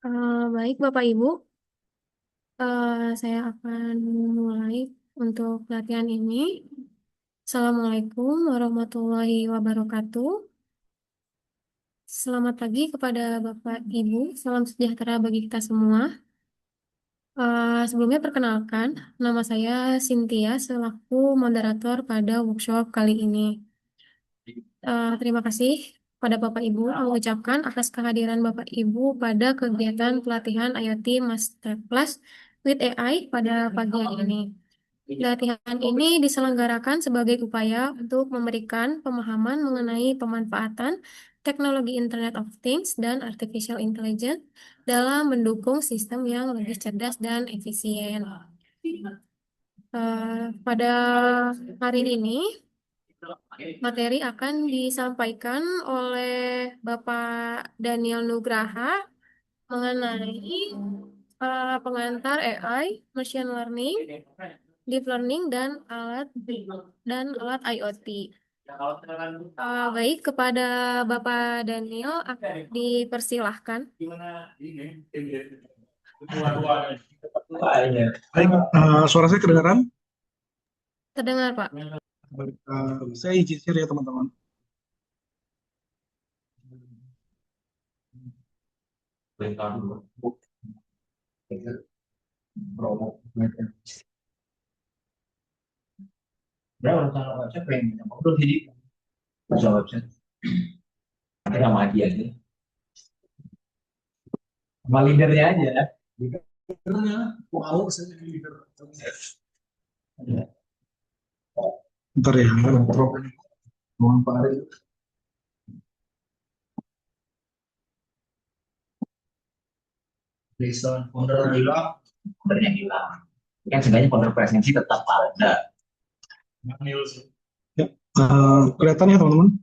Baik, Bapak Ibu, saya akan mulai untuk pelatihan ini. Assalamualaikum warahmatullahi wabarakatuh. Selamat pagi kepada Bapak Ibu, salam sejahtera bagi kita semua. Sebelumnya perkenalkan, nama saya Cynthia selaku moderator pada workshop kali ini. Terima kasih pada Bapak Ibu mengucapkan atas kehadiran Bapak Ibu pada kegiatan pelatihan IoT Masterclass with AI pada pagi hari ini. Pelatihan ini diselenggarakan sebagai upaya untuk memberikan pemahaman mengenai pemanfaatan teknologi Internet of Things dan Artificial Intelligence dalam mendukung sistem yang lebih cerdas dan efisien. Pada hari ini, materi akan disampaikan oleh Bapak Daniel Nugraha mengenai pengantar AI, machine learning, deep learning, dan alat IoT. Baik, kepada Bapak Daniel dipersilahkan. Baik, suara saya kedengaran? Terdengar, Pak. Baik, saya izin share ya teman-teman. Berapa kalau website pengen ngobrol jadi bisa website ada sama dia aja sama leadernya aja Leadernya, mau saya jadi leader. Bentar ya, problem. Mohon Pak Ari. Listen foundernya hilang yang seenggaknya founder presensi tetap ada. Ya, kelihatan ya teman-teman?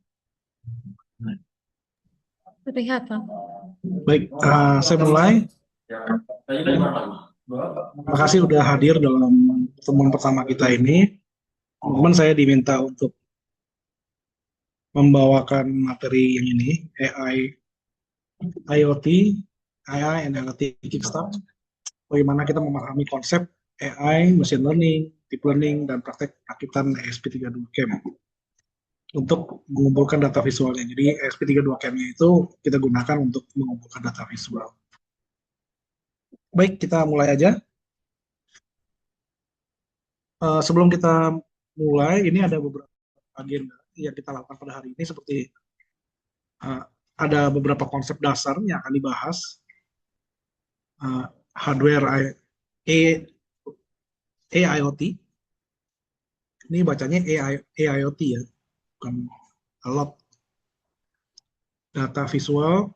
Terlihat, Pak. Baik, saya mulai. Terima kasih sudah hadir dalam pertemuan pertama kita ini. Teman-teman, saya diminta untuk membawakan materi yang ini, AI, IoT, AI and IoT Kickstart. Bagaimana kita memahami konsep AI, machine learning, deep learning, dan praktek perakitan ESP32 CAM untuk mengumpulkan data visualnya. Jadi ESP32 CAM-nya itu kita gunakan untuk mengumpulkan data visual. Baik, kita mulai aja. Sebelum kita mulai, ini ada beberapa agenda yang kita lakukan pada hari ini, seperti ada beberapa konsep dasar yang akan dibahas. Hardware AIoT, ini bacanya AIoT ya, bukan a lot. Data visual.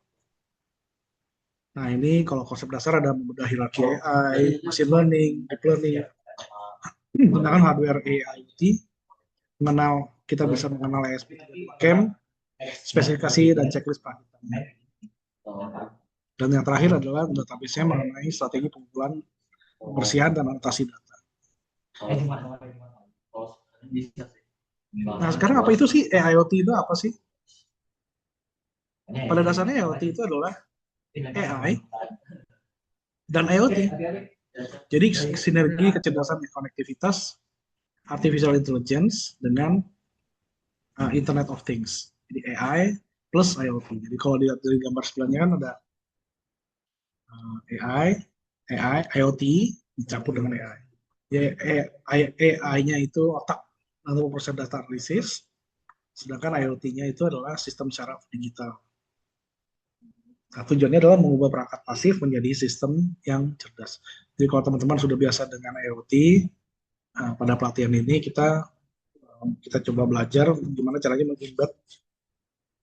Nah, ini kalau konsep dasar ada membedah hierarki AI, machine learning, deep learning, menggunakan hardware AIoT, kita bisa mengenal ESP32 CAM, spesifikasi dan checklist perakitan. Dan yang terakhir adalah database-nya mengenai strategi pengumpulan, pembersihan, dan anotasi data. Nah, sekarang apa itu sih AIoT itu apa sih? Pada dasarnya IoT itu adalah AI dan IoT. Jadi sinergi kecerdasan konektivitas, artificial intelligence dengan Internet of Things. Jadi AI plus IoT. Jadi kalau dilihat dari gambar sebelahnya kan ada AI, IoT dicampur dengan AI. Ya, AI-nya itu otak atau proses data analisis, sedangkan IoT-nya itu adalah sistem syaraf digital. Nah, tujuannya adalah mengubah perangkat pasif menjadi sistem yang cerdas. Jadi kalau teman-teman sudah biasa dengan IoT, pada pelatihan ini kita coba belajar gimana caranya mengembed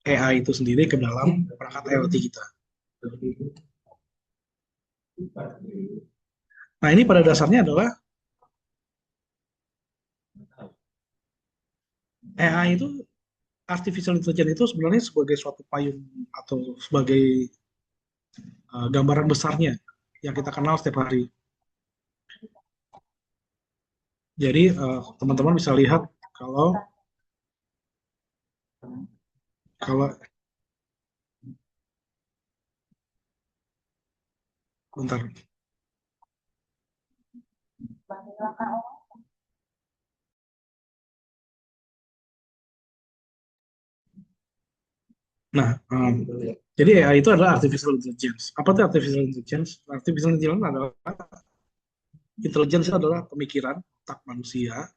AI itu sendiri ke dalam perangkat IoT kita. Nah, ini pada dasarnya adalah AI itu, artificial intelligence itu sebenarnya sebagai suatu payung atau sebagai gambaran besarnya yang kita kenal setiap hari. Jadi teman-teman bisa lihat kalau kalau Bentar. Nah, jadi AI itu adalah artificial intelligence. Apa itu artificial intelligence? Artificial intelligence adalah intelligence adalah pemikiran otak manusia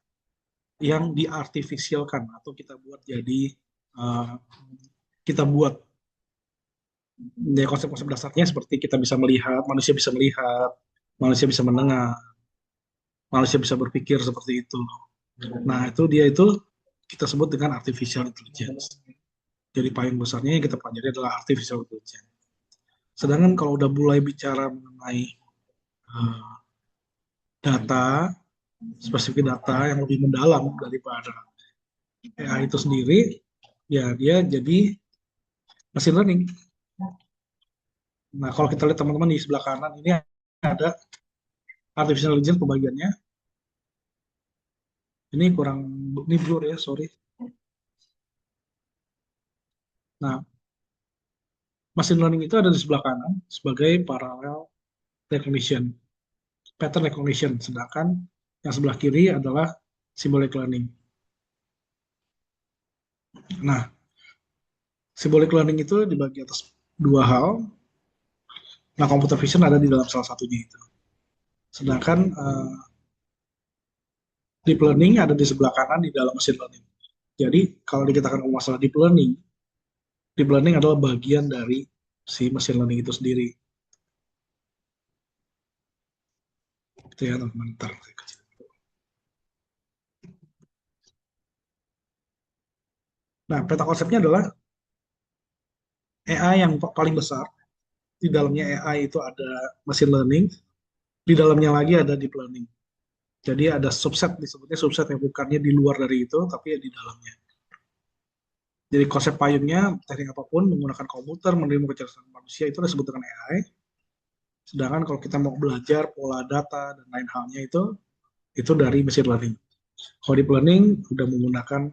yang diartifisialkan atau kita buat jadi uh, kita buat ya, konsep-konsep dasarnya seperti kita bisa melihat, manusia bisa mendengar, manusia bisa berpikir seperti itu. Nah, itu kita sebut dengan artificial intelligence. Jadi payung besarnya yang kita pelajari adalah artificial intelligence. Sedangkan kalau udah mulai bicara mengenai uh, data, spesifik data yang lebih mendalam daripada AI itu sendiri, ya dia jadi machine learning. Nah, kalau kita lihat teman-teman di sebelah kanan ini ada artificial intelligence pembagiannya. Ini blur ya, sorry. Nah, machine learning itu ada di sebelah kanan sebagai parallel recognition, pattern recognition, sedangkan yang sebelah kiri adalah symbolic learning. Nah, symbolic learning itu dibagi atas dua hal. Nah, computer vision ada di dalam salah satunya itu. Sedangkan deep learning ada di sebelah kanan di dalam machine learning. Jadi, kalau dikatakan masalah deep learning adalah bagian dari si machine learning itu sendiri. Itu ya, teman-teman. Nah, peta konsepnya adalah AI yang paling besar. Di dalamnya AI itu ada machine learning, di dalamnya lagi ada deep learning. Jadi ada subset, disebutnya subset yang bukannya di luar dari itu, tapi ya di dalamnya. Jadi konsep payungnya, teknik apapun, menggunakan komputer, menerima kecerdasan manusia, itu disebut dengan AI. Sedangkan kalau kita mau belajar pola data dan lain halnya itu dari machine learning. Kalau deep learning udah menggunakan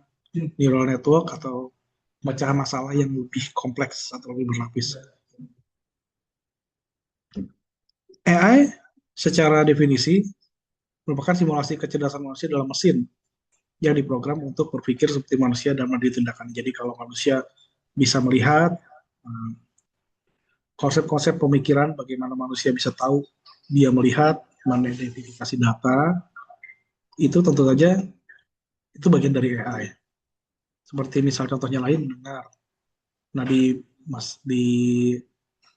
neural network atau pemecahan masalah yang lebih kompleks atau lebih berlapis. AI secara definisi merupakan simulasi kecerdasan manusia dalam mesin yang diprogram untuk berpikir seperti manusia dan mengambil tindakan. Jadi kalau manusia bisa melihat konsep-konsep pemikiran bagaimana manusia bisa tahu dia melihat, mengidentifikasi data, itu tentu saja itu bagian dari AI. Seperti misal contohnya lain mendengar. Nah di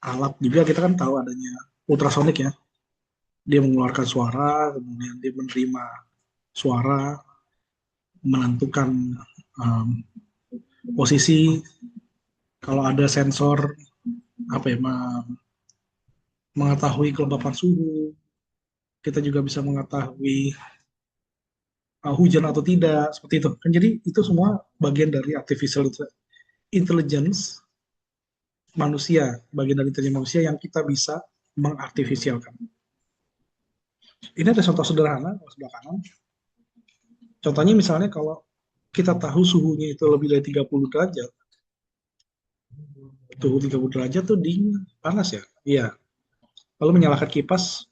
alat juga kita kan tahu adanya ultrasonik ya. Dia mengeluarkan suara, kemudian dia menerima suara, menentukan um, posisi. Kalau ada sensor apa ya, mengetahui kelembapan suhu, kita juga bisa mengetahui hujan atau tidak, seperti itu. Kan jadi itu semua bagian dari artificial intelligence manusia, bagian dari intelligence manusia yang kita bisa mengartifisialkan. Ini ada contoh sederhana di sebelah kanan. Contohnya misalnya kalau kita tahu suhunya itu lebih dari 30 derajat, suhu 30 derajat tuh dingin, panas ya? Iya. Lalu menyalakan kipas,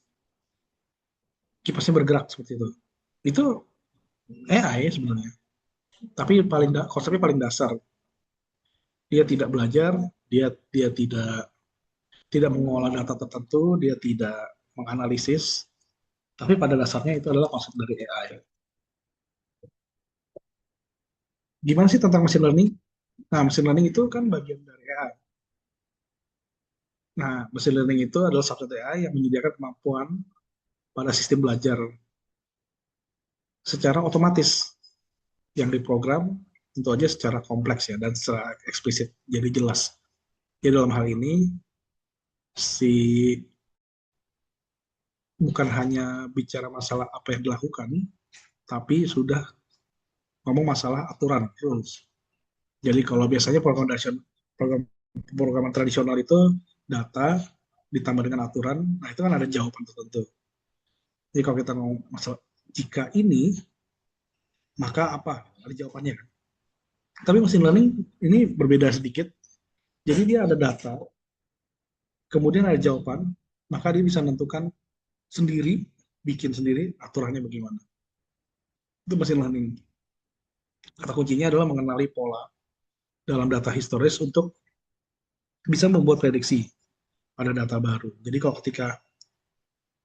kipasnya bergerak seperti itu. Itu AI sebenarnya. Tapi konsepnya paling dasar. Dia tidak belajar, dia tidak mengolah data tertentu, dia tidak menganalisis, tapi pada dasarnya itu adalah konsep dari AI. Gimana sih tentang machine learning? Nah, machine learning itu kan bagian dari AI. Nah, machine learning itu adalah subset AI yang menyediakan kemampuan pada sistem belajar secara otomatis yang diprogram tentu aja secara kompleks ya dan secara eksplisit, jadi jelas. Jadi dalam hal ini si bukan hanya bicara masalah apa yang dilakukan, tapi sudah ngomong masalah aturan, rules. Jadi kalau biasanya programan tradisional itu data ditambah dengan aturan, nah itu kan ada jawaban tertentu. Jadi kalau kita ngomong masalah jika ini, maka apa? Ada jawabannya kan. Tapi machine learning ini berbeda sedikit. Jadi dia ada data, kemudian ada jawaban, maka dia bisa menentukan sendiri, bikin sendiri aturannya bagaimana. Itu machine learning. Kata kuncinya adalah mengenali pola dalam data historis untuk bisa membuat prediksi pada data baru. Jadi kalau ketika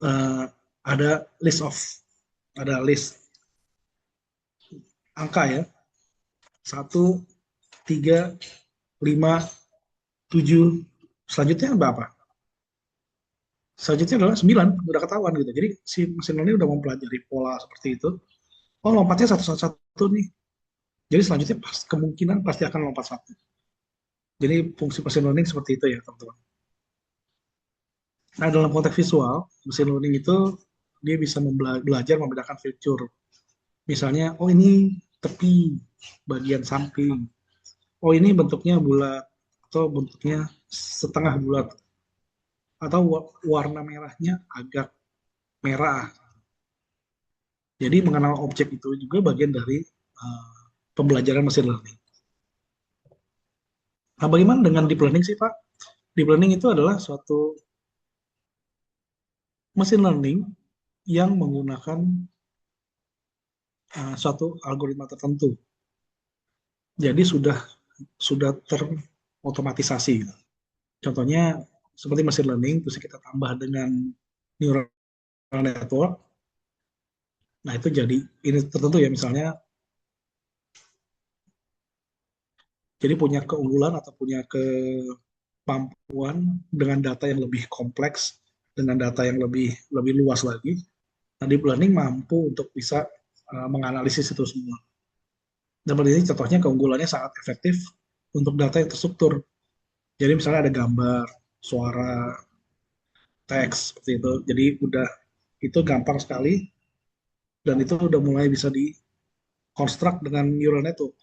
uh, ada list angka ya, 1, 3, 5, 7, selanjutnya apa? Selanjutnya adalah 9, udah ketahuan gitu. Jadi si mesin learning udah mempelajari pola seperti itu. Oh, lompatnya satu-satu nih. Jadi selanjutnya kemungkinan pasti akan lompat satu. Jadi fungsi mesin learning seperti itu ya, teman-teman. Nah, dalam konteks visual, mesin learning itu dia bisa belajar membedakan fitur. Misalnya, oh ini tepi, bagian samping. Oh ini bentuknya bulat, atau bentuknya setengah bulat. Atau warna merahnya agak merah. Jadi mengenal objek itu juga bagian dari pembelajaran mesin learning. Nah, bagaimana dengan deep learning sih, Pak? Deep learning itu adalah suatu mesin learning yang menggunakan suatu algoritma tertentu. Jadi sudah terotomatisasi. Gitu. Contohnya seperti machine learning, terus kita tambah dengan neural network. Nah itu jadi ini tertentu ya, misalnya jadi punya keunggulan atau punya kemampuan dengan data yang lebih kompleks, dengan data yang lebih luas lagi. Nah deep learning mampu untuk bisa menganalisis itu semua. Dan ini contohnya keunggulannya sangat efektif untuk data yang terstruktur. Jadi misalnya ada gambar, suara, teks seperti itu. Jadi itu gampang sekali dan itu udah mulai bisa dikonstruk dengan neural network.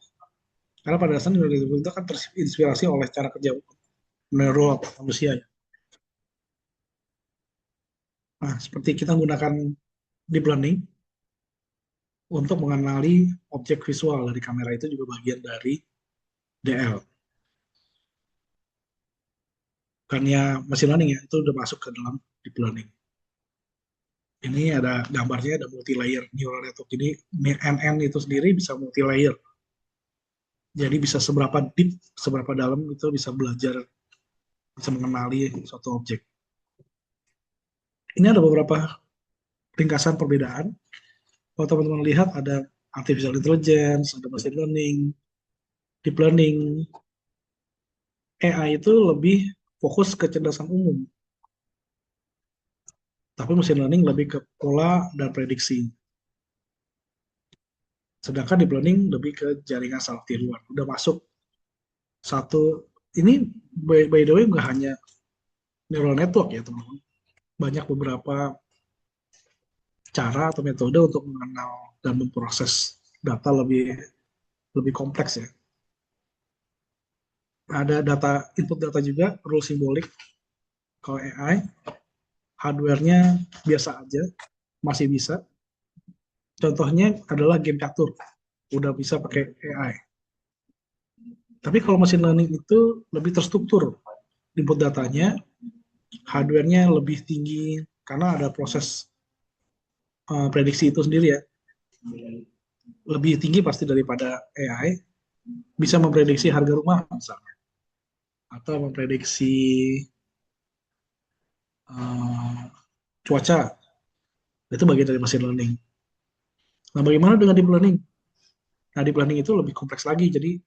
Karena pada dasarnya neural network itu kan terinspirasi oleh cara kerja neural manusia. Ya. Nah, seperti kita menggunakan deep learning untuk mengenali objek visual dari kamera itu juga bagian dari DL. Bukannya machine learning ya, itu udah masuk ke dalam deep learning. Ini ada gambarnya, ada multi-layer neural network. Jadi NN itu sendiri bisa multi-layer. Jadi bisa seberapa deep, seberapa dalam itu bisa belajar, bisa mengenali suatu objek. Ini ada beberapa ringkasan perbedaan. Kalau teman-teman lihat ada artificial intelligence, ada machine learning, deep learning. AI itu lebih fokus ke kecerdasan umum. Tapi machine learning lebih ke pola dan prediksi. Sedangkan deep learning lebih ke jaringan saraf tiruan. Udah masuk satu, ini by the way nggak hanya neural network ya teman-teman. Banyak beberapa cara atau metode untuk mengenal dan memproses data lebih kompleks ya. Ada input data juga, rule simbolik. Kalau AI, hardware-nya biasa aja, masih bisa. Contohnya adalah game catur, udah bisa pakai AI. Tapi kalau machine learning itu lebih terstruktur, input datanya, hardware-nya lebih tinggi, karena ada proses prediksi itu sendiri ya. Lebih tinggi pasti daripada AI, bisa memprediksi harga rumah misalnya. Atau memprediksi cuaca, itu bagian dari machine learning. Nah, bagaimana dengan deep learning? Nah, deep learning itu lebih kompleks lagi, jadi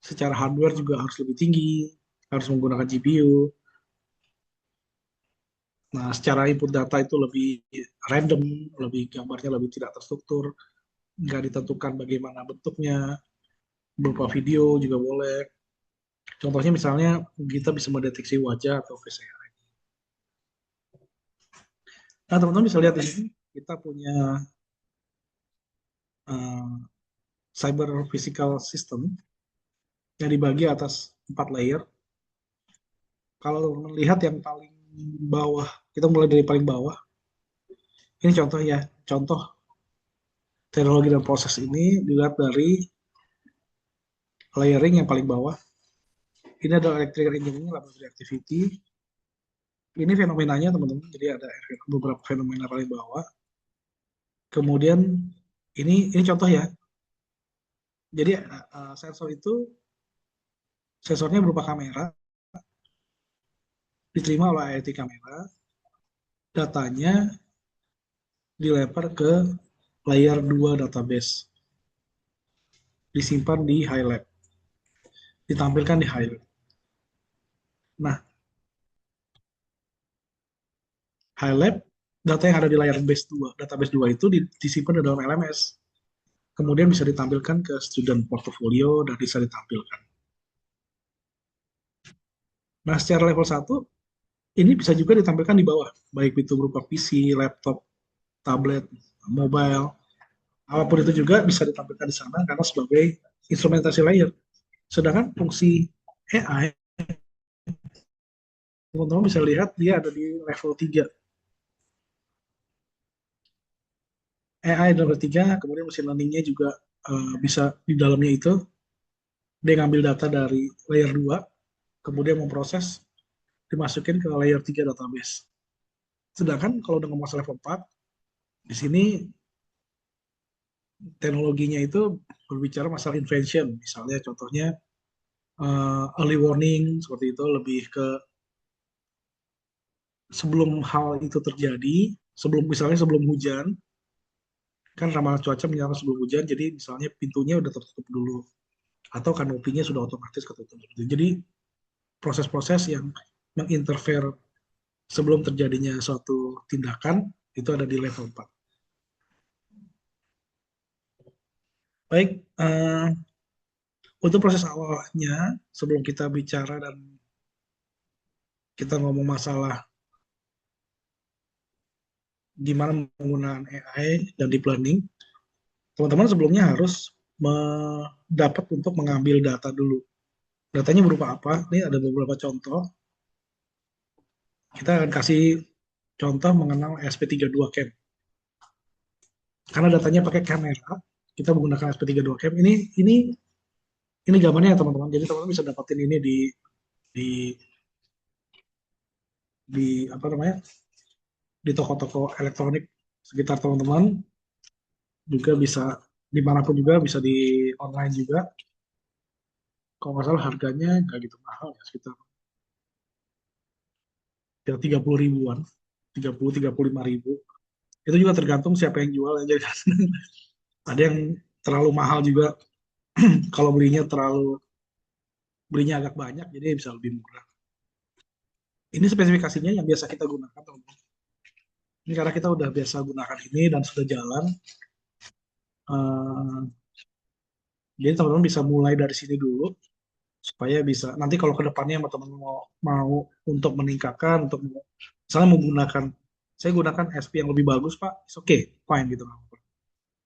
secara hardware juga harus lebih tinggi, harus menggunakan GPU. Nah, secara input data itu lebih random, gambarnya lebih tidak terstruktur, nggak ditentukan bagaimana bentuknya, berupa video juga boleh. Contohnya misalnya kita bisa mendeteksi wajah atau face AI. Nah, teman-teman bisa lihat di sini, kita punya cyber physical system yang dibagi atas 4 layer. Kalau teman-teman lihat yang paling bawah, kita mulai dari paling bawah. Ini contoh ya, contoh teknologi dan proses ini dilihat dari layering yang paling bawah. Ini adalah electrical engineering laboratory activity. Ini fenomenanya teman-teman. Jadi ada beberapa fenomena paling bawah. Kemudian ini contoh ya. Jadi sensor itu sensornya berupa kamera, diterima oleh IoT kamera, datanya dilempar ke layer 2 database, disimpan di HiLab, ditampilkan di HiLab. Nah, HiLab, data yang ada di layar base 2, database 2 itu disimpan di dalam LMS. Kemudian bisa ditampilkan ke student portfolio dan bisa ditampilkan. Nah, secara level 1, ini bisa juga ditampilkan di bawah, baik itu berupa PC, laptop, tablet, mobile, apapun itu juga bisa ditampilkan di sana karena sebagai instrumentasi layer. Sedangkan fungsi AI, teman-teman bisa lihat dia ada di level 3. AI level 3, kemudian machine learning-nya juga bisa di dalamnya itu, dia ngambil data dari layer 2, kemudian memproses, dimasukin ke layer 3 database. Sedangkan kalau dengan masalah level 4, di sini teknologinya itu berbicara masalah invention. Misalnya contohnya early warning, seperti itu, lebih ke sebelum hal itu terjadi, misalnya sebelum hujan, kan ramalan cuaca menyatakan sebelum hujan, jadi misalnya pintunya udah tertutup dulu, atau kanopinya sudah otomatis ketutup. Jadi proses-proses yang menginterfere sebelum terjadinya suatu tindakan itu ada di level 4. Baik, untuk proses awalnya, sebelum kita bicara dan kita ngomong masalah gimana menggunakan AI dan deep learning, teman-teman sebelumnya harus dapat untuk mengambil data dulu. Datanya berupa apa? Ini ada beberapa contoh. Kita akan kasih contoh mengenal SP32 Cam. Karena datanya pakai kamera, kita menggunakan SP32 Cam. Ini gambarnya ya teman-teman. Jadi teman-teman bisa dapetin ini di di apa namanya? Di toko-toko elektronik sekitar teman-teman, juga bisa dimanapun juga, bisa di online juga. Kalau nggak salah harganya nggak gitu mahal ya, sekitar 30 ribuan, 35 ribu. Itu juga tergantung siapa yang jual aja kan. Ada yang terlalu mahal juga, kalau belinya agak banyak, jadi bisa lebih murah. Ini spesifikasinya yang biasa kita gunakan, teman-teman. Ini karena kita udah biasa gunakan ini dan sudah jalan. eh, jadi teman-teman bisa mulai dari sini dulu supaya bisa nanti kalau ke depannya teman-teman mau untuk meningkatkan, untuk misalnya menggunakan, saya gunakan SP yang lebih bagus Pak, oke, okay, fine gitu.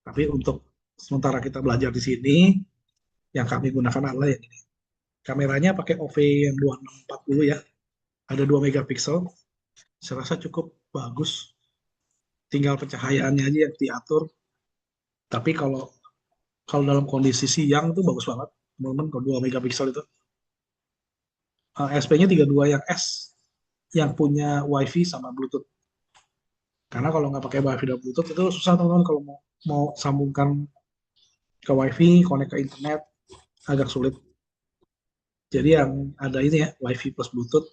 Tapi untuk sementara kita belajar di sini, yang kami gunakan adalah yang ini. Kameranya pakai OV yang 2640 ya, ada 2 megapiksel, saya rasa cukup bagus. Tinggal pencahayaannya aja yang diatur. Tapi kalau kalau dalam kondisi siang itu bagus banget, teman-teman. Kalau 2 megapiksel itu, SP-nya 32 yang S, yang punya WiFi sama Bluetooth. Karena kalau nggak pakai WiFi dan Bluetooth itu susah teman-teman, kalau mau sambungkan ke WiFi, connect ke internet, agak sulit. Jadi yang ada ini ya, WiFi plus Bluetooth.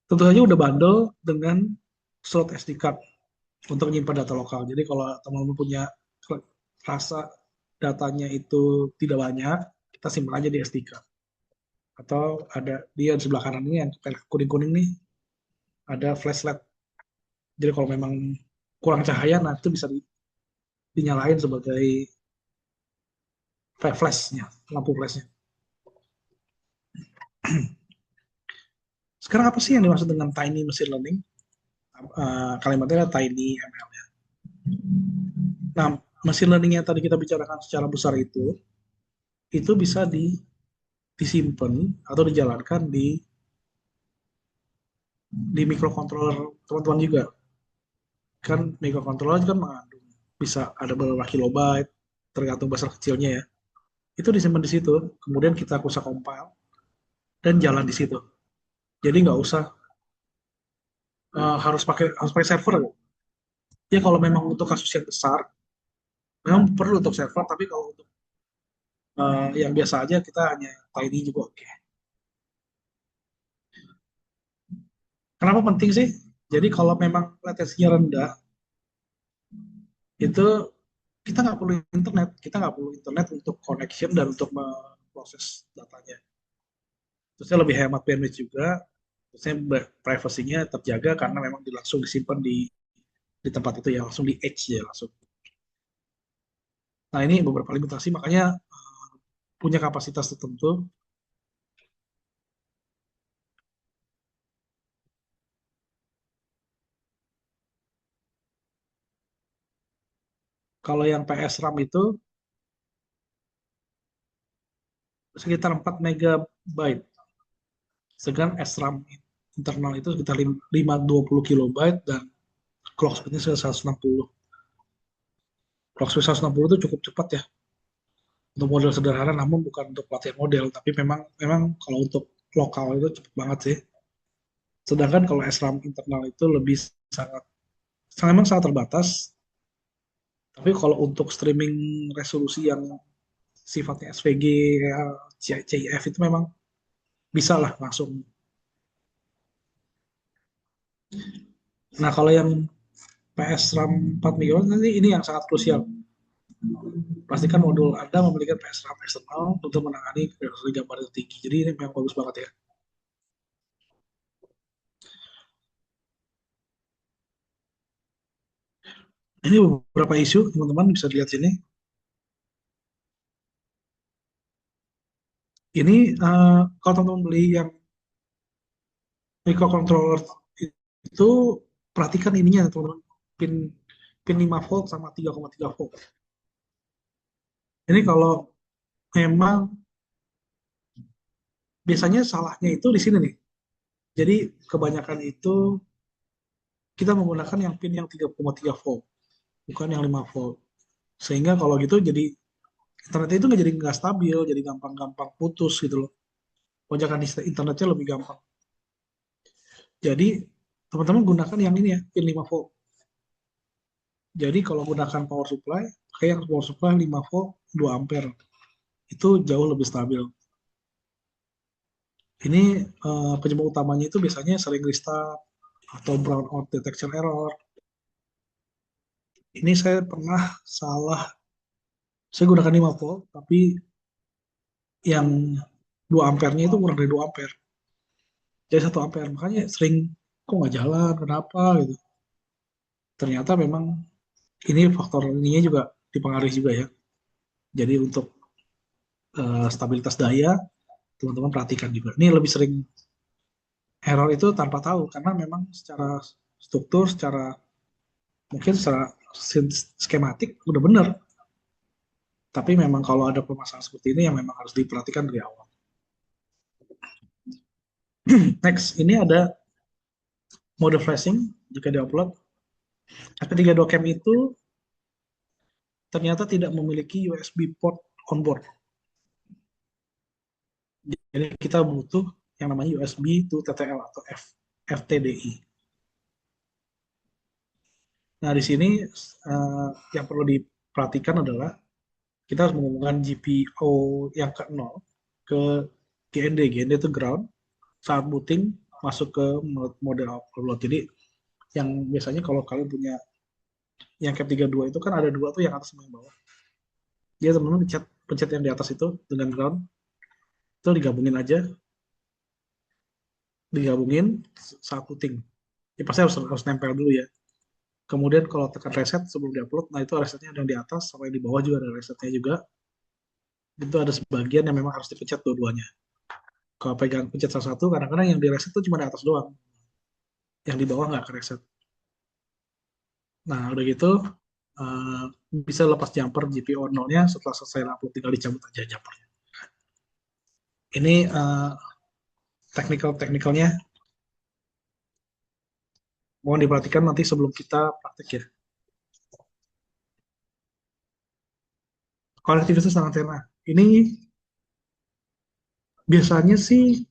Tentu saja udah bundle dengan slot SD card untuk menyimpan data lokal. Jadi kalau teman-teman punya rasa datanya itu tidak banyak, kita simpan aja di SD card. Atau ada dia di sebelah kanan ini yang kuning-kuning nih, ada flashlight. Jadi kalau memang kurang cahaya, nah itu bisa dinyalain sebagai flashnya, lampu flashnya. Sekarang apa sih yang dimaksud dengan tiny machine learning? Kalimatnya adalah tiny ML. Nah, machine learning yang tadi kita bicarakan secara besar itu bisa disimpan atau dijalankan di microcontroller teman-teman juga. Kan microcontroller kan mengandung bisa ada beberapa kilobyte, tergantung besar kecilnya ya. Itu disimpan di situ, kemudian kita bisa compile dan jalan di situ. Jadi nggak usah harus pakai server. Ya kalau memang untuk kasus yang besar, memang perlu untuk server. Tapi kalau untuk yang biasa aja kita hanya tiny juga oke. Kenapa penting sih? Jadi kalau memang latensinya rendah, itu kita nggak perlu internet untuk connection dan untuk memproses datanya. Terusnya lebih hemat bandwidth juga, terusnya privasinya terjaga karena memang langsung disimpan di tempat itu ya, langsung di edge ya langsung. Nah ini beberapa limitasi, makanya punya kapasitas tertentu. Kalau yang PS RAM itu sekitar 4 megabyte, sedangkan SRAM internal itu sekitar 520 kilobyte dan clock speednya sekitar 160. Clock speed 160 itu cukup cepat ya untuk model sederhana, namun bukan untuk pelatihan model, tapi memang memang kalau untuk lokal itu cepat banget sih. Sedangkan kalau SRAM internal itu lebih sangat memang sangat terbatas. Tapi kalau untuk streaming resolusi yang sifatnya SVG, CIF itu memang bisa lah langsung. Nah kalau yang PS RAM 4 GB nanti ini yang sangat krusial. Pastikan modul Anda memiliki PS RAM eksternal untuk menangani resolusi gambar yang tinggi. Jadi ini memang bagus banget ya. Ini beberapa isu teman-teman bisa lihat sini. Ini kalau teman-teman beli yang microcontroller itu perhatikan ininya teman-teman. Pin pin 5 volt sama 3,3 volt. Ini kalau memang biasanya salahnya itu di sini nih. Jadi kebanyakan itu kita menggunakan yang pin yang 3,3 volt, bukan yang 5 volt. Sehingga kalau gitu jadi internet itu nggak jadi nggak stabil, jadi gampang-gampang putus gitu loh. Lonjakan internetnya lebih gampang. Jadi teman-teman gunakan yang ini ya, pin 5 volt. Jadi kalau gunakan power supply, pakai yang power supply 5 volt 2 ampere. Itu jauh lebih stabil. Ini penyebab utamanya itu biasanya sering restart atau brownout detection error. Ini saya pernah salah, saya gunakan 5 volt, tapi yang 2 ampernya itu kurang dari 2 ampere. Jadi 1 ampere, makanya sering kok nggak jalan, kenapa gitu. Ternyata memang ini faktor ininya juga dipengaruhi juga ya. Jadi untuk stabilitas daya, teman-teman perhatikan juga. Ini lebih sering error itu tanpa tahu, karena memang secara struktur, mungkin secara skematik udah benar. Tapi memang kalau ada permasalahan seperti ini yang memang harus diperhatikan dari awal. Next, ini ada mode flashing jika diupload. HP32 Cam itu ternyata tidak memiliki USB port onboard. Jadi kita butuh yang namanya USB to TTL atau FTDI. Nah, di sini yang perlu diperhatikan adalah kita harus menghubungkan GPO yang ke 0 ke GND. GND itu ground. Saat booting masuk ke mode upload. Jadi yang biasanya kalau kalian punya yang cap 32 itu kan ada dua tuh, yang atas sama yang bawah. Dia teman-teman pencet yang di atas itu dengan ground. Itu digabungin aja. Digabungin saat booting. Ya, pasti harus nempel dulu ya. Kemudian kalau tekan reset sebelum diupload, nah itu resetnya ada yang di atas sama yang di bawah juga ada resetnya juga. Itu ada sebagian yang memang harus dipencet dua-duanya. Kalau pegang pencet salah satu, kadang-kadang yang di reset itu cuma di atas doang. Yang di bawah nggak ke reset. Nah, udah gitu, uh, bisa lepas jumper GPO 0-nya setelah selesai upload, tinggal dicabut aja jumpernya. Ini teknikalnya mohon diperhatikan nanti sebelum kita praktek ya. Konektivitas dengan antena. Ini biasanya sih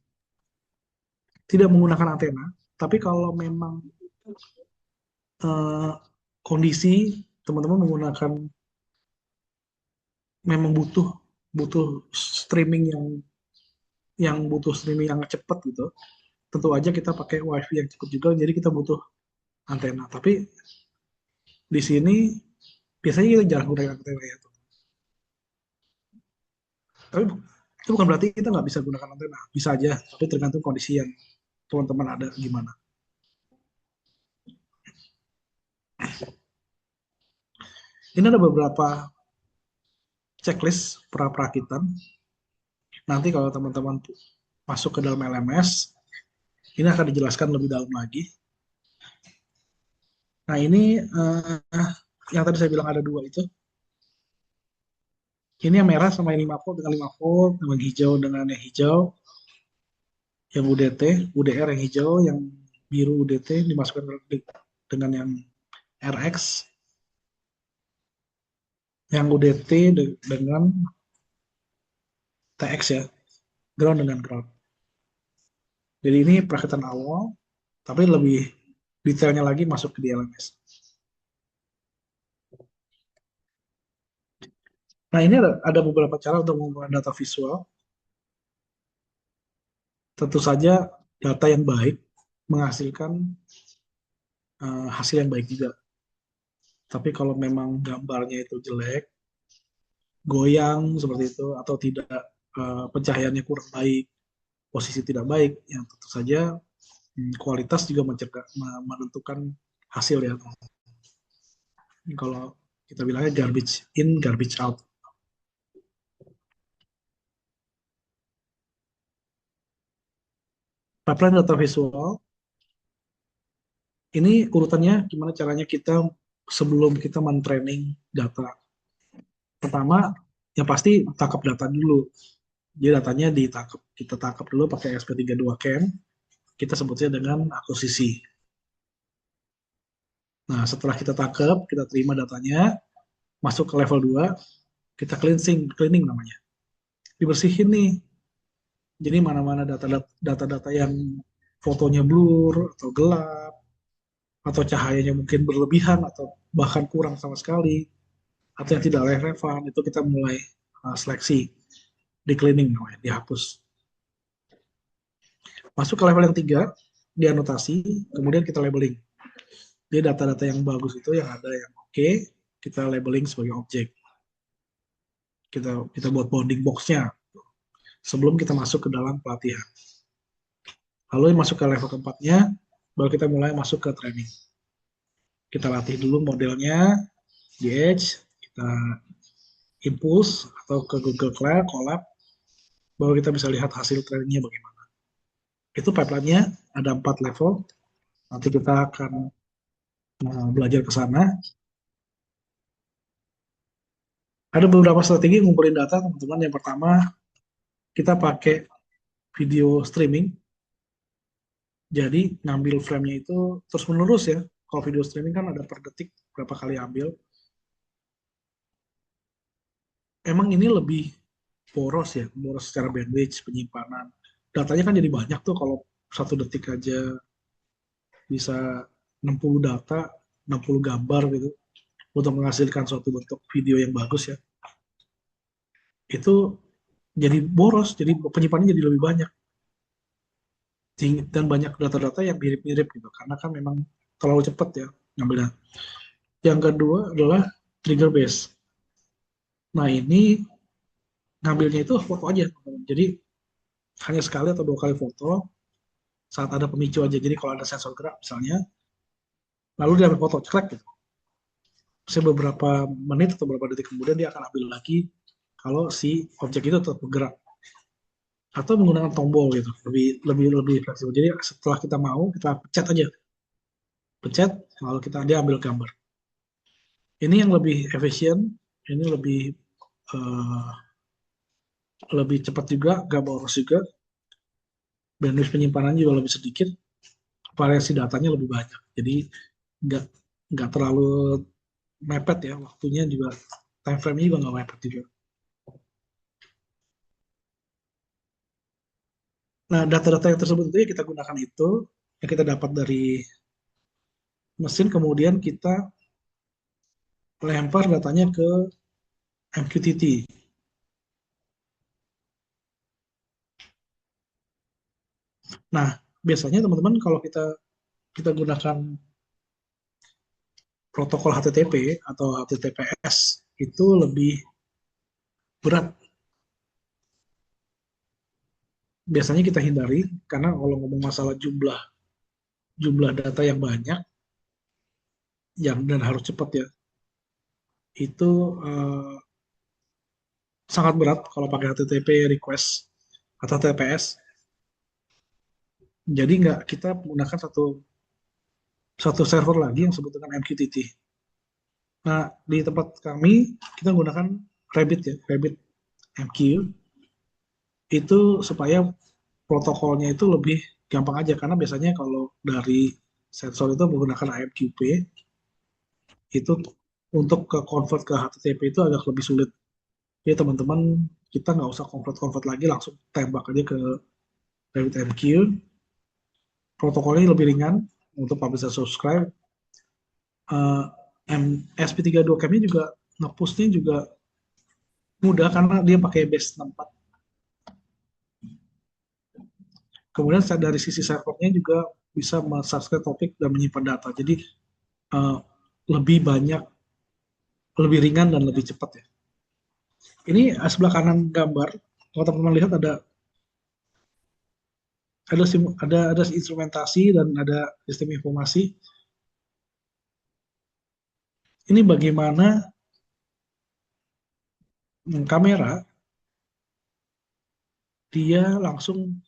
tidak menggunakan antena, tapi kalau memang eh, kondisi teman-teman menggunakan memang butuh butuh streaming yang butuh streaming yang cepat gitu, tentu aja kita pakai wifi yang cepat juga, jadi kita butuh antena. Tapi di sini biasanya kita jarang gunakan antena ya. Tapi itu bukan berarti kita nggak bisa gunakan antena, bisa aja, tapi tergantung kondisi yang teman-teman ada gimana. Ini ada beberapa checklist perakitan. Nanti kalau teman-teman masuk ke dalam LMS, ini akan dijelaskan lebih dalam lagi. Nah ini yang tadi saya bilang ada dua itu. Ini yang merah sama yang 5 volt dengan 5 volt, yang hijau dengan yang hijau, yang UDT, UDR yang hijau, yang biru UDT dimasukkan dengan yang RX, yang UDT dengan TX ya, ground dengan ground. Jadi ini perakitan awal, tapi lebih detailnya lagi masuk ke di LMS. Nah ini ada beberapa cara untuk mengumpulkan data visual. Tentu saja data yang baik menghasilkan hasil yang baik juga. Tapi kalau memang gambarnya itu jelek, goyang seperti itu, atau tidak pencahayaannya kurang baik, posisi tidak baik, yang tentu saja kualitas juga menentukan hasil ya. Kalau kita bilangnya garbage in, garbage out. Pipeline data visual, ini urutannya gimana caranya kita sebelum kita men-training data. Pertama, yang pasti tangkap data dulu. Jadi datanya kita tangkap dulu pakai SP32 CAM, kita sebutnya dengan akuisisi. Nah, setelah kita tangkap, kita terima datanya, masuk ke level 2, kita cleaning namanya. Dibersihin nih. Jadi mana-mana data-data yang fotonya blur atau gelap, atau cahayanya mungkin berlebihan atau bahkan kurang sama sekali, atau yang tidak relevan, itu kita mulai seleksi, di cleaning namanya, dihapus. Masuk ke level yang 3, dianotasi, kemudian kita labeling. Jadi data-data yang bagus itu yang ada yang oke, kita labeling sebagai objek. Kita buat bounding box-nya sebelum kita masuk ke dalam pelatihan. Lalu masuk ke level keempatnya, baru kita mulai masuk ke training. Kita latih dulu modelnya di Edge, kita impulse atau ke Google Colab, baru kita bisa lihat hasil trainingnya bagaimana. Itu pipeline-nya ada 4 level. Nanti kita akan belajar ke sana. Ada beberapa strategi ngumpulin data, teman-teman. Yang pertama, kita pakai video streaming. Jadi ngambil frame-nya itu terus menerus ya. Kalau video streaming kan ada per detik berapa kali ambil. Emang ini lebih boros ya, boros secara bandwidth, penyimpanan. Datanya kan jadi banyak tuh kalau 1 detik aja bisa 60 data, 60 gambar gitu. Untuk menghasilkan suatu bentuk video yang bagus ya. Itu jadi boros, jadi penyimpanannya jadi lebih banyak. Dan banyak data-data yang mirip-mirip gitu, karena kan memang terlalu cepat ya ngambilnya. Yang kedua adalah trigger base. Nah ini ngambilnya itu foto aja, jadi hanya sekali atau 2 kali foto saat ada pemicu aja. Jadi kalau ada sensor gerak misalnya, lalu dia ambil foto ceklek gitu. Saya beberapa menit atau beberapa detik kemudian dia akan ambil lagi kalau si objek itu tetap bergerak. Atau menggunakan tombol gitu, lebih fleksibel. Jadi setelah kita mau, kita pencet aja, pencet, lalu dia ambil gambar. Ini yang lebih efisien, ini uh, lebih cepat juga, gak boros juga, bandwidth penyimpanan juga lebih sedikit, variasi datanya lebih banyak. Jadi nggak nggak terlalu mepet ya, waktunya juga, time frame-nya juga nggak mepet juga. Nah, data-data yang tersebut itu ya kita gunakan itu, yang kita dapat dari mesin, kemudian kita lempar datanya ke MQTT. Nah, biasanya teman-teman kalau kita kita gunakan protokol HTTP atau HTTPS itu lebih berat. Biasanya kita hindari karena kalau ngomong masalah jumlah jumlah data yang banyak yang dan harus cepat ya, itu sangat berat kalau pakai HTTP request atau TPS. Jadi nggak kita menggunakan satu satu server lagi yang disebut dengan MQTT. Nah, di tempat kami kita menggunakan Rabbit ya, Rabbit MQ itu supaya protokolnya itu lebih gampang aja karena biasanya kalau dari sensor itu menggunakan AMQP itu untuk ke convert ke HTTP itu agak lebih sulit. Jadi teman-teman kita nggak usah convert lagi langsung tembak aja ke Rabbit MQ. Protokolnya lebih ringan untuk publish dan subscribe. Uh, SP32 kami juga nge-pushnya juga mudah karena dia pakai base 64. Kemudian dari sisi servernya juga bisa men-subscribe topik dan menyimpan data. Jadi uh, lebih banyak, lebih ringan dan lebih cepat ya. Ini sebelah kanan gambar, kalau teman-teman lihat ada instrumentasi dan ada sistem informasi. Ini bagaimana kamera dia langsung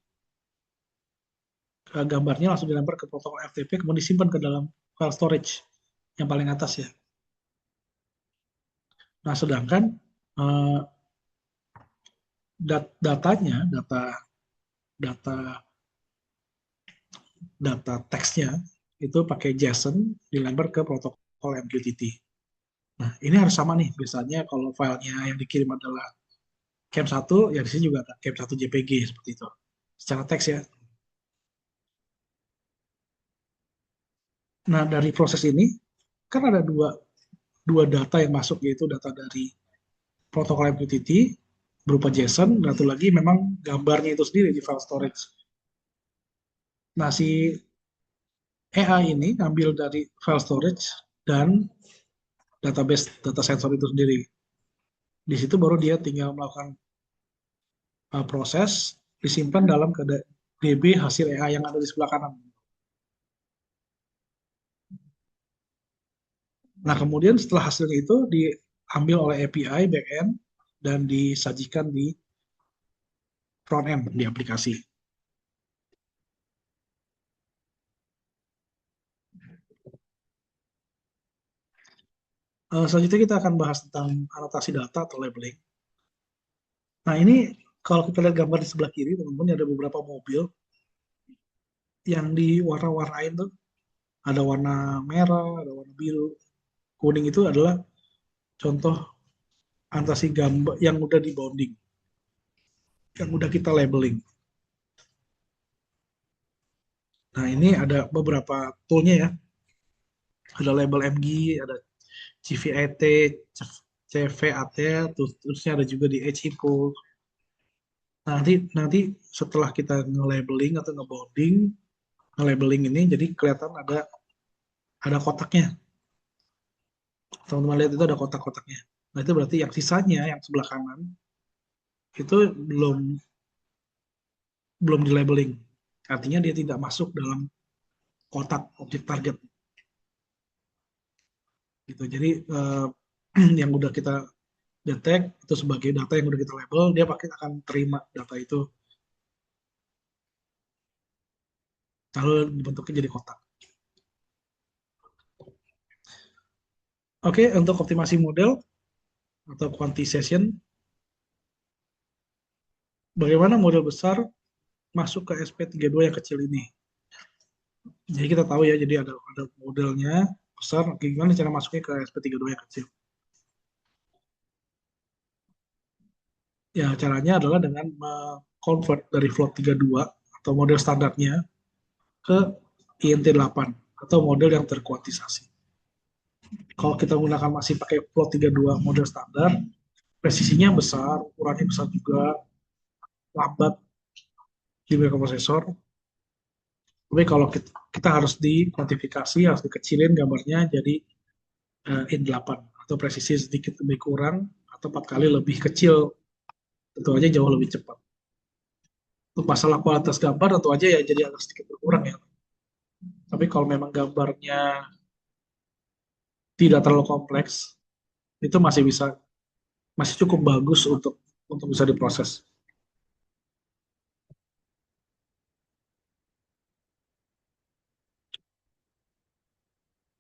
gambarnya langsung dilempar ke protokol FTP kemudian disimpan ke dalam file storage yang paling atas ya. Nah, sedangkan uh, datanya, data data teksnya itu pakai JSON dilempar ke protokol MQTT. Nah, ini harus sama nih. Biasanya kalau filenya yang dikirim adalah CAM1, ya di sini juga ada CAM1 JPG seperti itu. Secara teks ya. Nah, dari proses ini kan ada dua data yang masuk, yaitu data dari protokol MQTT berupa JSON, dan satu lagi memang gambarnya itu sendiri di file storage. Nah, si AI ini ambil dari file storage dan database data sensor itu sendiri. Di situ baru dia tinggal melakukan proses, disimpan dalam DB hasil AI yang ada di sebelah kanan. Nah, kemudian setelah hasilnya itu diambil oleh API backend dan disajikan di front end di aplikasi. Selanjutnya kita akan bahas tentang anotasi data atau labeling. Nah, ini kalau kita lihat gambar di sebelah kiri, teman-teman, ada beberapa mobil yang diwarna-warnain tuh. Ada warna merah, ada warna biru. Kuning itu adalah contoh anotasi gambar yang udah di bounding, yang udah kita labeling. Nah, ini ada beberapa toolnya ya. Ada label MG, ada CVAT, CVAT, terusnya ada juga di Edge Info. Nah, nanti setelah kita nge-labeling atau nge-bounding, nge-labeling ini jadi kelihatan ada kotaknya. Teman-teman lihat itu ada kotak-kotaknya. Nah, itu berarti yang sisanya yang sebelah kanan itu belum di labeling. Artinya dia tidak masuk dalam kotak objek target. Gitu. Jadi yang udah kita detect itu sebagai data yang udah kita label, dia akan terima data itu lalu dibentuknya jadi kotak. Oke, untuk optimasi model atau quantization, bagaimana model besar masuk ke SP32 yang kecil ini. Jadi kita tahu ya, jadi ada modelnya besar, gimana cara masuknya ke SP32 yang kecil. Ya, caranya adalah dengan convert dari float 32 atau model standarnya ke INT8 atau model yang terkuantisasi. Kalau kita menggunakan masih pakai plot 32 model standar, presisinya besar, ukurannya besar juga, lambat di microprosesor. Tapi kalau kita harus dikuantifikasi, harus dikecilin gambarnya jadi IN8 atau presisi sedikit lebih kurang atau 4 kali lebih kecil, tentu aja jauh lebih cepat. Untuk masalah kualitas gambar tentu aja ya jadi agak sedikit berkurang ya. Tapi kalau memang gambarnya tidak terlalu kompleks, itu masih cukup bagus untuk bisa diproses.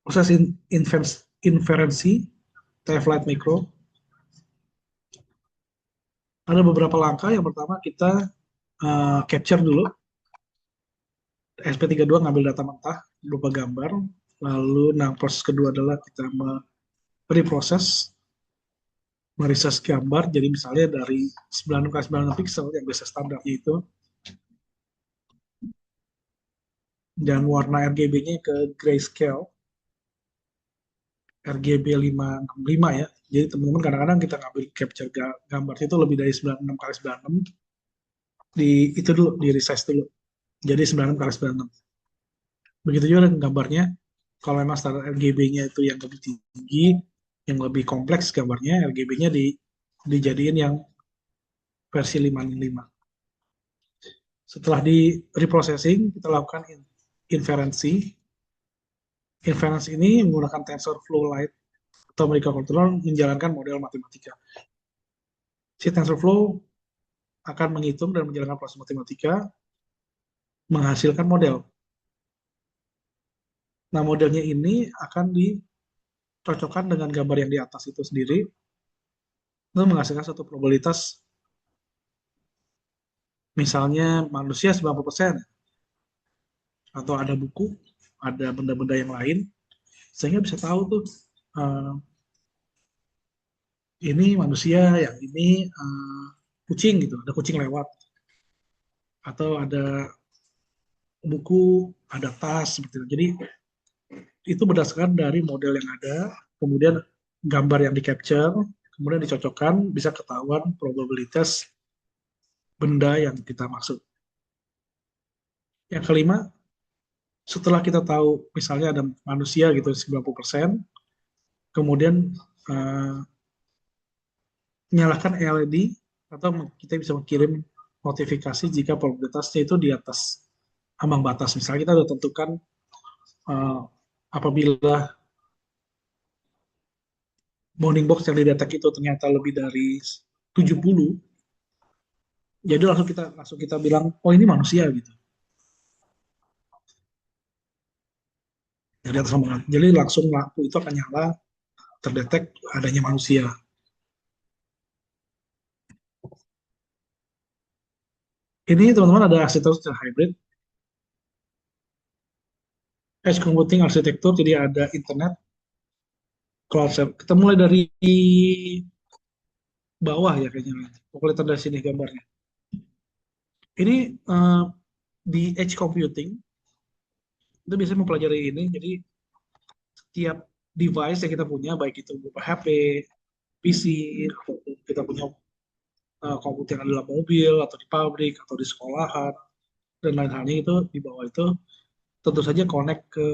Proses inferensi TF-Lite Micro ada beberapa langkah. Yang pertama kita capture dulu. SP32 ngambil data mentah berupa gambar. Lalu proses kedua adalah kita proses merises gambar. Jadi misalnya dari 96x96 pixel yang biasa standarnya itu, dan warna RGB-nya ke grayscale RGB 565 ya. Jadi teman-teman kadang-kadang kita ngambil capture gambar itu lebih dari 96x96, itu dulu, di resize dulu. Jadi 96x96. Begitu juga dengan gambarnya, kalau memang standar RGB-nya itu yang lebih tinggi, yang lebih kompleks gambarnya, RGB-nya dijadiin yang versi 565. Setelah di reprocessing, kita lakukan inferensi. Inferensi ini menggunakan TensorFlow Lite atau microcontroller menjalankan model matematika. Si TensorFlow akan menghitung dan menjalankan proses matematika, menghasilkan model. Nah, modelnya ini akan dicocokkan dengan gambar yang di atas itu sendiri, untuk menghasilkan satu probabilitas, misalnya manusia 90%, atau ada buku, ada benda-benda yang lain, sehingga bisa tahu tuh, ini manusia, yang ini kucing gitu, ada kucing lewat, atau ada buku, ada tas, gitu. Jadi itu berdasarkan dari model yang ada, kemudian gambar yang di-capture, kemudian dicocokkan, bisa ketahuan probabilitas benda yang kita maksud. Yang kelima, setelah kita tahu misalnya ada manusia gitu 90%, kemudian nyalakan LED atau kita bisa mengirim notifikasi jika probabilitasnya itu di atas ambang batas. Misalnya kita sudah tentukan apabila bounding box yang didetek itu ternyata lebih dari 70, jadi langsung kita bilang, oh ini manusia gitu. Dari atas ambang. Jadi langsung lampu itu akan nyala, terdetek adanya manusia. Ini teman-teman ada arsitektur hybrid, edge computing arsitektur, jadi ada internet, cloud service. Kita mulai dari bawah ya kayaknya. Pokoknya dari sini gambarnya. Ini di edge computing itu biasanya mempelajari ini. Jadi setiap device yang kita punya, baik itu berupa HP, PC, atau kita punya komputer yang ada dalam mobil, atau di pabrik, atau di sekolahan, dan lain halnya, itu di bawah itu tentu saja connect ke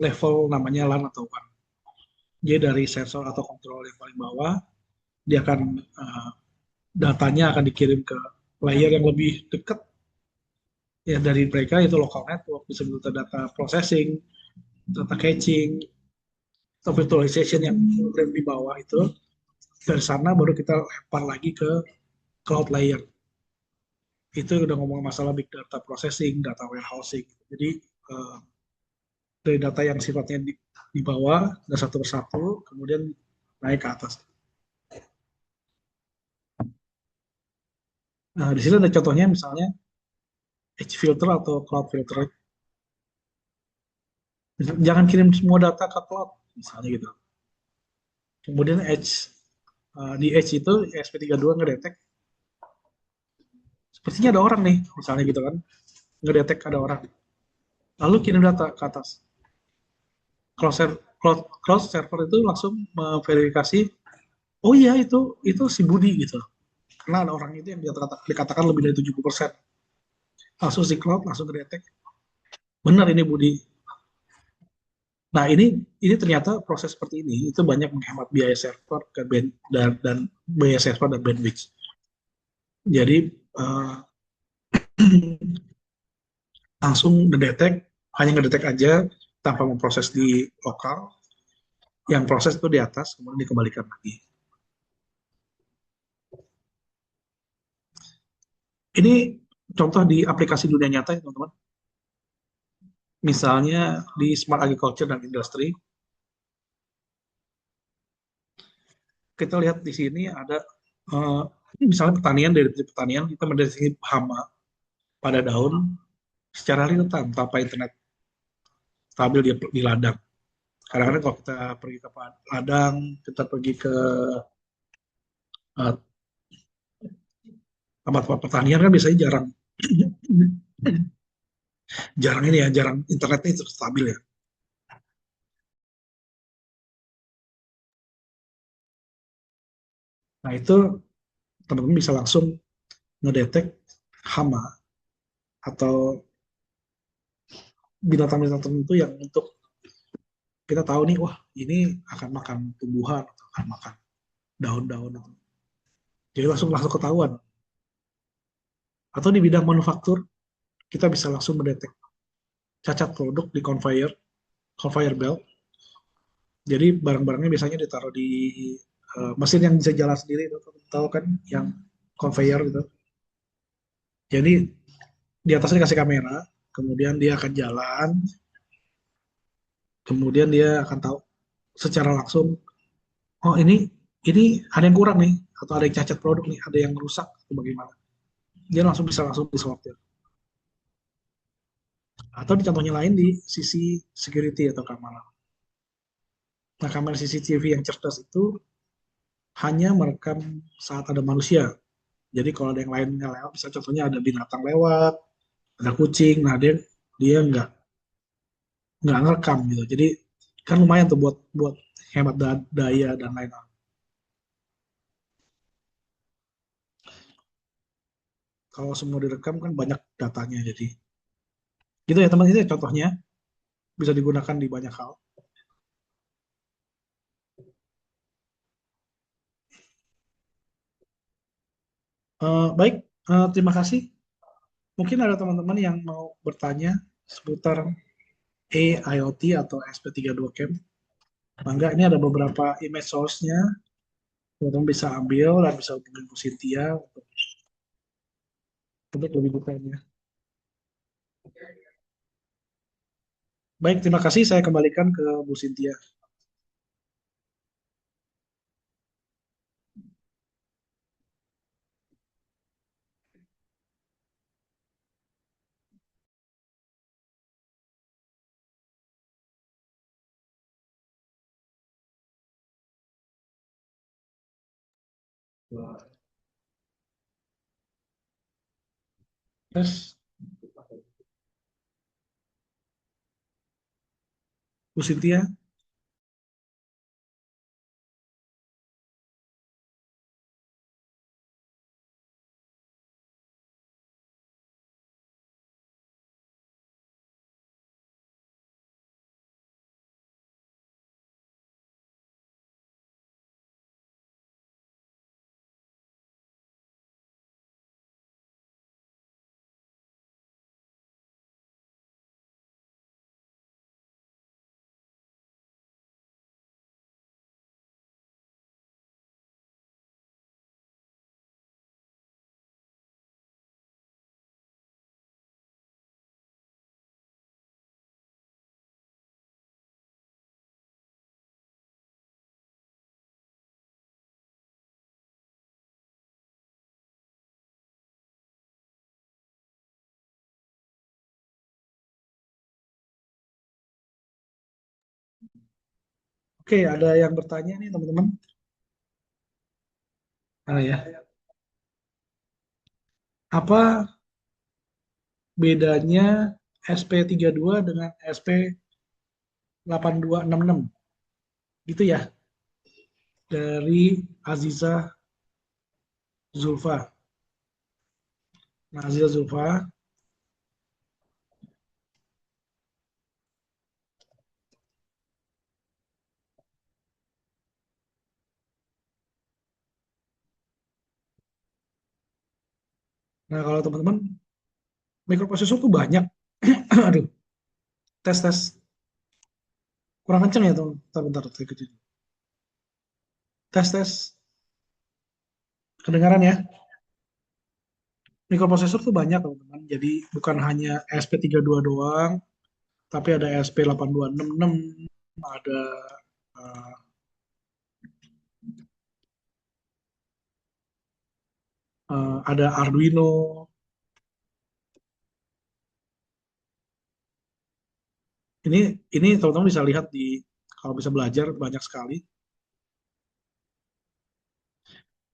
level namanya LAN atau WAN. Jadi dari sensor atau kontrol yang paling bawah, dia akan datanya akan dikirim ke layer yang lebih dekat ya dari mereka, itu local network, bisa berupa data processing, data caching, atau virtualization yang di bawah itu. Dari sana baru kita lempar lagi ke cloud layer. Itu udah ngomong masalah big data processing, data warehousing. Jadi dari data yang sifatnya di bawah, ada satu persatu, kemudian naik ke atas. Nah, di sini ada contohnya, misalnya edge filter atau cloud filter. Jangan kirim semua data ke cloud, misalnya gitu. Kemudian di edge itu SP32 ngedetek sepertinya ada orang nih, misalnya gitu kan. ngedetek ada orang. Lalu kirim data ke atas. Cloud server itu langsung memverifikasi, oh iya itu si Budi gitu. Karena ada orang itu yang dikatakan lebih dari 70%. Langsung si cloud langsung ngedetek, benar ini Budi. Nah, ini ternyata proses seperti ini itu banyak menghemat biaya server dan biaya server dan bandwidth. Jadi uh, langsung ngedetek, hanya ngedetek aja tanpa memproses di lokal. Yang proses itu di atas, kemudian dikembalikan lagi. Ini contoh di aplikasi dunia nyata ya teman-teman. Misalnya di smart agriculture dan industry, kita lihat di sini ada uh, misalnya pertanian, dari pertanian kita mendeteksi hama pada daun secara real time tanpa internet stabil di ladang. Kadang-kadang kalau kita pergi ke ladang, kita pergi ke uh, tempat-tempat pertanian kan biasanya jarang jarang ini ya, jarang internetnya itu stabil ya. Nah itu teman-teman bisa langsung ngedetek hama atau binatang-binatang tertentu yang untuk kita tahu nih, wah ini akan makan tumbuhan atau akan makan daun-daun. Jadi langsung langsung ketahuan. Atau di bidang manufaktur, kita bisa langsung mendetek cacat produk di conveyor belt. Jadi barang-barangnya biasanya ditaruh di mesin yang bisa jalan sendiri, itu tahu kan, yang conveyor gitu. Jadi di atasnya dikasih kamera, kemudian dia akan jalan, kemudian dia akan tahu secara langsung, oh ini ada yang kurang nih, atau ada yang cacat produk nih, ada yang rusak atau bagaimana. Dia langsung bisa langsung disortir. Atau di contohnya lain di sisi security atau keamanan. Nah, kamera CCTV yang cerdas itu hanya merekam saat ada manusia. Jadi kalau ada yang lainnya lewat, bisa contohnya ada binatang lewat, ada kucing, nah dia nggak ngerekam gitu. Jadi kan lumayan tuh buat buat hemat daya dan lain-lain. Kalau semua direkam kan banyak datanya, jadi gitu ya teman, itu ya contohnya bisa digunakan di banyak hal. Baik, terima kasih. Mungkin ada teman-teman yang mau bertanya seputar AIoT atau SP32 Camp. Mangga, ini ada beberapa image source-nya, teman-teman bisa ambil dan bisa hubungin Bu Cynthia untuk lebih detailnya. Baik, terima kasih. Saya kembalikan ke Bu Cynthia. Tes, Bu Cynthia. Oke, ada yang bertanya nih teman-teman. Ya. Apa bedanya SP32 dengan SP8266 gitu ya, dari Aziza Zulfa. Nah, Aziza Zulfa, nah kalau teman-teman mikroprosesor tuh banyak. Aduh, tes kurang kenceng ya tuh. Bentar, saya kecil. Tes kedengaran ya. Mikroprosesor tuh banyak teman-teman. Jadi bukan hanya SP32 doang, tapi ada SP8266, ada eh, ada Arduino. Ini ini teman-teman bisa lihat kalau bisa belajar banyak sekali.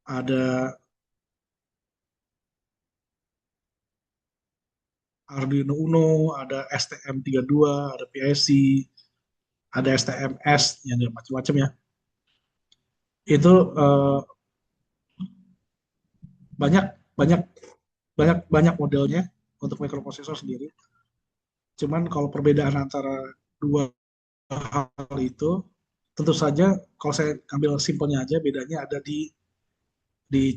Ada Arduino Uno, ada STM32, ada PIC, ada STMS, yang macam-macam ya. Itu banyak banyak banyak modelnya untuk mikroprosesor sendiri. Cuman kalau perbedaan antara dua hal itu, tentu saja kalau saya ambil simpelnya aja, bedanya ada di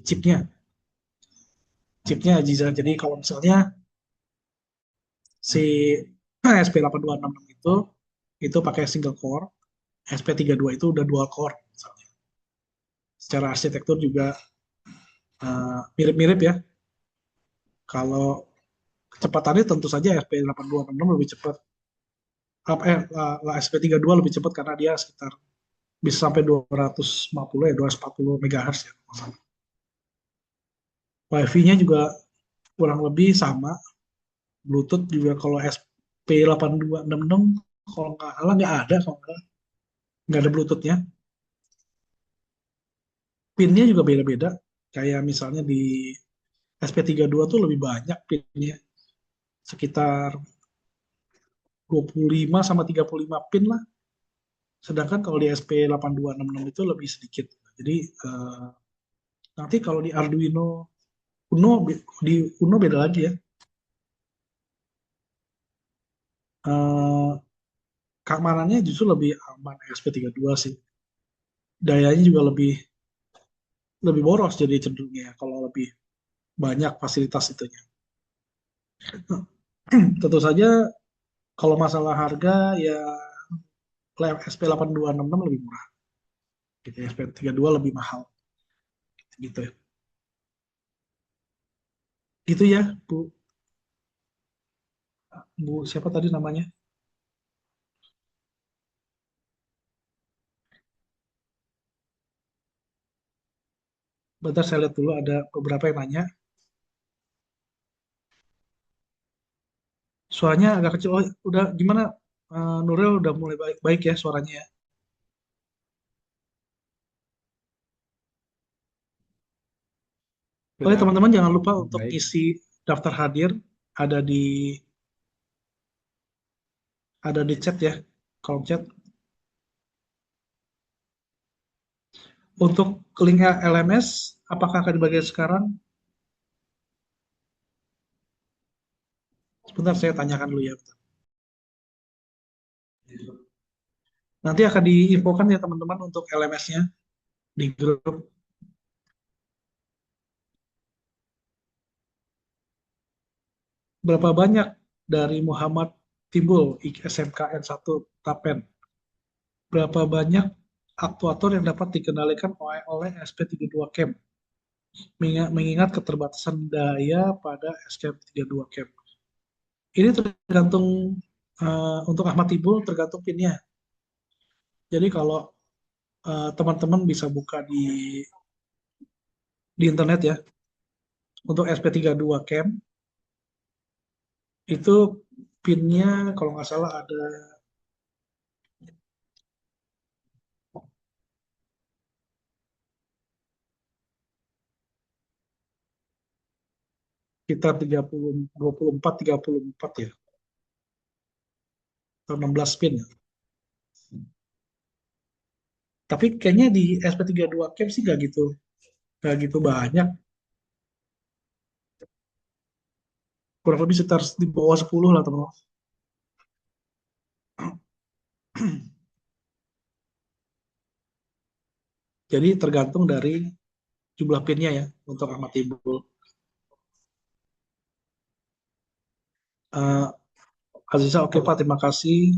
chipnya. Chipnya Aziza. Jadi kalau misalnya si SP8266 itu pakai single core, SP32 itu udah dual core misalnya. Secara arsitektur juga mirip-mirip ya. Kalau kecepatannya tentu saja SP8266 lebih cepat. SP32 lebih cepat karena dia sekitar bisa sampai 250 ya, 240 MHz ya. Wi-Fi-nya juga kurang lebih sama. Bluetooth juga kalau SP8266 kalau nggak salah nggak ada, kalau nggak ada Bluetooth-nya. Pinnya juga beda-beda. Kayak misalnya di SP32 tuh lebih banyak pinnya. Sekitar 25 sama 35 pin lah. Sedangkan kalau di SP8266 itu lebih sedikit. Jadi nanti kalau di Arduino Uno, di Uno beda lagi ya. Eh, Keamanannya justru lebih aman SP32 sih. Dayanya juga lebih boros jadi cenderungnya ya, kalau lebih banyak fasilitas itunya. Tentu saja kalau masalah harga ya SP8266 lebih murah. Gitu, ya. SP32 lebih mahal. Gitu ya. Gitu ya, Bu. Bu siapa tadi namanya? Bentar saya lihat dulu ada beberapa yang nanya. Suaranya agak kecil. Oh, udah gimana? Nuril udah mulai baik ya suaranya ya. Oke, Sudah teman-teman jangan lupa untuk baik. isi daftar hadir ada di chat ya, kolom chat. Untuk link LMS, apakah akan dibagikan sekarang? Sebentar saya tanyakan dulu ya. Nanti akan diinfokan ya teman-teman untuk LMS-nya di grup. Berapa banyak dari Muhammad Timbul, SMK N1 Tapen? Berapa banyak aktuator yang dapat dikendalikan oleh SP32 CAM? Mengingat keterbatasan daya pada SKM32 CAM. Ini tergantung untuk Ahmad Timbul tergantung pinnya. Jadi kalau teman-teman bisa buka di internet ya, untuk SP32 CAM itu pinnya kalau nggak salah ada sekitar 24 ya, atau 16 pin ya. Tapi kayaknya di SP32 Camp sih gak gitu banyak. Kurang lebih sekitar di bawah 10 lah teman-teman. Jadi tergantung dari jumlah pinnya ya untuk Ahmad Ibu. Aziza, oke Pak, terima kasih.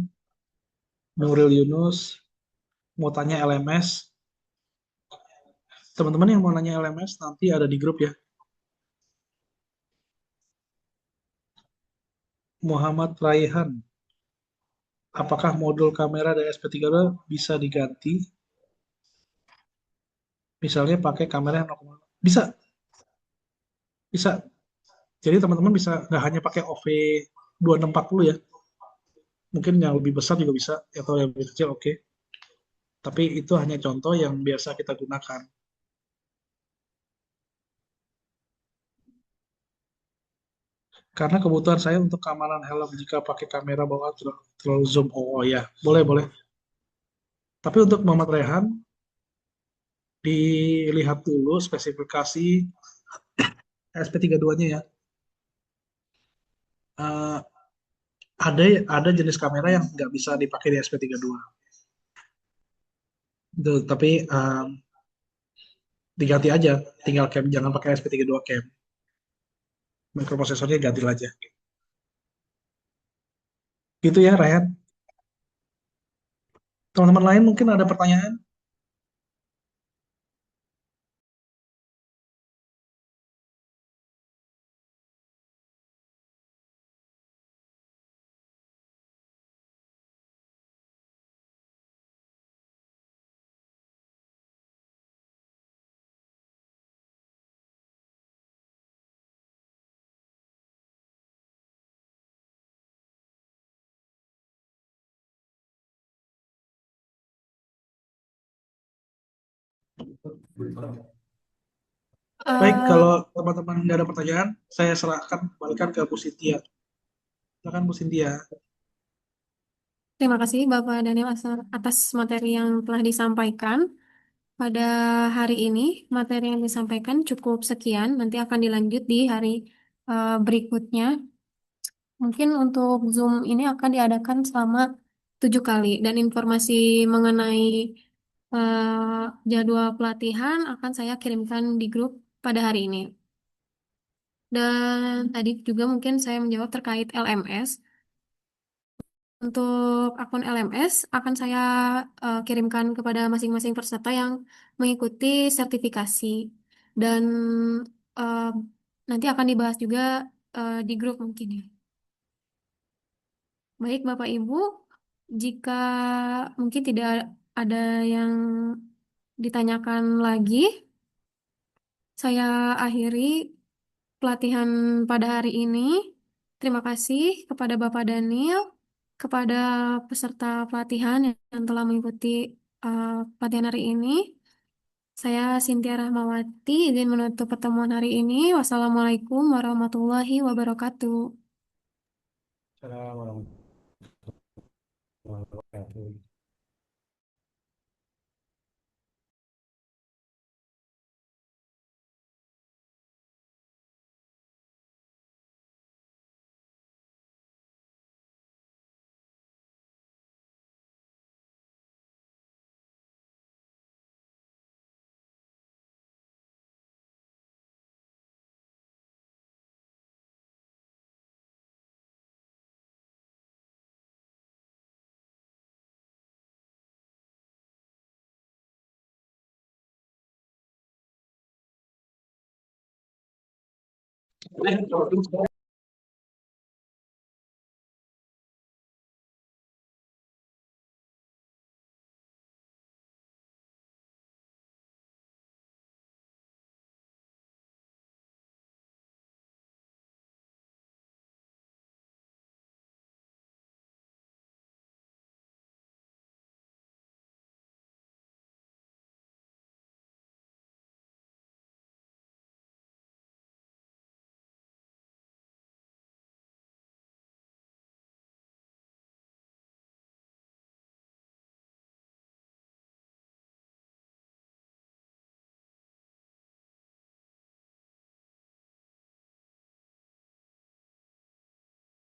Nuril Yunus, mau tanya LMS. Teman-teman yang mau nanya LMS nanti ada di grup ya. Muhammad Raihan, apakah modul kamera dari SP32 bisa diganti? Misalnya pakai kamera yang 0,0. Bisa, bisa. Jadi teman-teman bisa nggak hanya pakai OV 2640 ya. Mungkin yang lebih besar juga bisa, atau yang lebih kecil oke. Tapi itu hanya contoh yang biasa kita gunakan. Karena kebutuhan saya untuk keamanan helm jika pakai kamera bawah terlalu zoom. Oh ya, boleh, boleh. Tapi untuk Muhammad Rehan, dilihat dulu spesifikasi SP32-nya ya. Eh, ada jenis kamera yang nggak bisa dipakai di SP32. Itu, tapi diganti aja. Tinggal cam, jangan pakai SP32 cam. Mikroprosesornya ganti aja. Gitu ya, Ryan. Teman-teman lain mungkin ada pertanyaan? Baik, Eh, kalau teman-teman nggak ada pertanyaan, saya serahkan balikan ke Bu Sintia. Silakan Bu Sintia. Terima kasih Bapak Daniel atas materi yang telah disampaikan. Pada hari ini, materi yang disampaikan cukup sekian. Nanti akan dilanjut di hari berikutnya. Mungkin untuk Zoom ini akan diadakan selama 7 kali. Dan informasi mengenai jadwal pelatihan akan saya kirimkan di grup pada hari ini. Dan tadi juga mungkin saya menjawab terkait LMS. Untuk akun LMS akan saya kirimkan kepada masing-masing peserta yang mengikuti sertifikasi dan eh, nanti akan dibahas juga di grup mungkin ya. Baik Bapak Ibu, jika mungkin tidak ada yang ditanyakan lagi, saya akhiri pelatihan pada hari ini. Terima kasih kepada Bapak Daniel, kepada peserta pelatihan yang telah mengikuti pelatihan hari ini. Saya Cynthia Rahmawati, izin menutup pertemuan hari ini. Wassalamualaikum warahmatullahi wabarakatuh. Assalamualaikum warahmatullahi wabarakatuh.